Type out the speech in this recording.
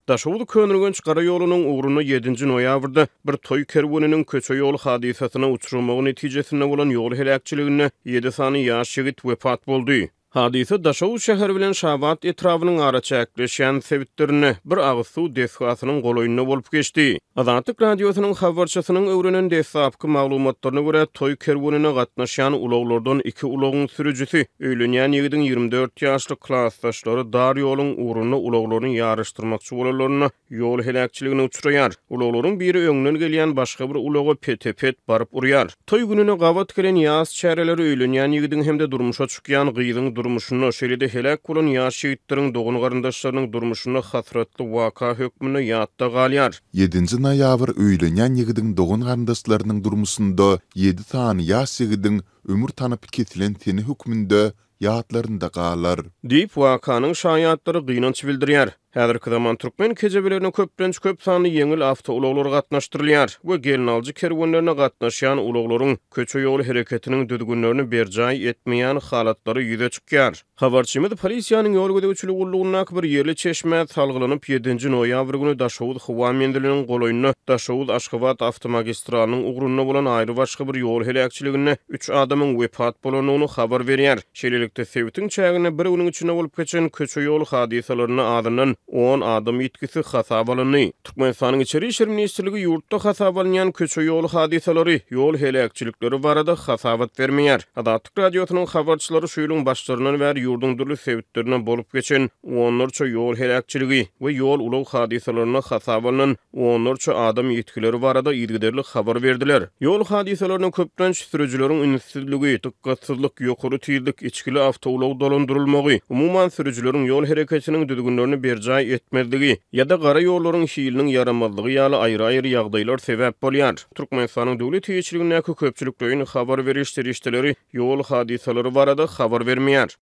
Daşowul Könürgenç Gara ýolunyň uğruna 7-nji noýabrda bir toý kerweniniň köçe ýol hadisasyna uçurmagy netijesinde bolan ýol helakçylygyna 7 sany ýaş ýigit wepat boldy. Hadisa Daşowul şäheri bilen Şabat etrawynyň ara çäkleşýän sebitlerini bir agyz suw desgasynyň golaýyna bolup geçdi. Azatlyk radiosynyň habarçysynyň öwrenen desapky maglumatlaryna görä toý kerwenine gatnaşan ulaglardan 2 ulagyň sürüjisi öýlenýän ýigidiň 24 ýaşly klassdaşlary dar ýoluň uğruna ulaglaryny ýarışdyrmakçy bolalaryna ýol helakçylygyna uçuraýar. Ulaglaryň biri öňünden gelýän başga bir ulaga petepet baryp urýar. Toý gününe gawat gelen ýaz çäreleri öýlenýän ýigidiň hemde durmuşa çykýan gyýdyň durmuşuna şeýle-de helak bolan ýaş ýigitleriň dogun garyndaşlarynyň durmuşuna hasratly waka hökmüne ýatda galýar. 7-nji noýabr öýlenýän ýigidiň dogun garyndaşlarynyň durmuşynda 7 sany ýaş ýigidiň ömür tanyp ketilen teni hökmünde ýatlarynda galar. Diýip wakanyň şaýatlary gynanç bildirýär. Häzirki zaman türkmen kejebelerine köp sany ýeňil awto ulaglar gatnaşdyrylýar we gelnaljy kerwenlerine gatnaşýan ulaglaryň köçe ýol hereketiniň düzgünlerini berjay etmeýän halatlary ýüze çykýar. Habarçymyz polisiýanyň ýol gödäwçiligi gullugyna bir ýerli çeşme salgylanyp 7-nji noýabr güni Daşowul Hywa mendiliniň golaýyna Daşowul Aşgabat awtomagistraliniň ugrunda bolan aýry başga bir ýol helakçylygyna 3 adamyň wepat bolanyny habar berýär. Şeýlelikde sebitiň çägine bir güniň içinde bolup geçen köçe ýol hadisalaryny adynyň 10 adam ýetkisi hasap alındy. Türkmenistanyň içeri işler ministrligi ýurtda hasap alınýan köçe ýol hadisalary, ýol helakçylykları barada hasabat bermeýär. Azatlyk radiosynyň habarçylary şuýlyň başlaryndan bäri ýurduň durly sebitlerine bolup geçen onlarça ýol helakçylygy we ýol ulag hadisalaryna hasap alynan onlarça adam ýetkileri barada ýygyderlik habar berdiler. Ýol hadisalarynyň köplenç sürüjileriň ünsizligi, dikkatsyzlik, ýokary tezlik, içkili awtoulag dolandyrylmagy, umumyň sürüjileriň ýol hereketiniň düzgünlerini berjay etmezligi ýa-da gara ýollaryň şiýiliniň yaramazlygy ýaly aýry-aýry ýagdaýlar sebäp bolýar. Türkmenistanyň döwlet ýetirgiliniň köpçülikleriniň habar berişleri ýol hadisalary barada habar bermeýär.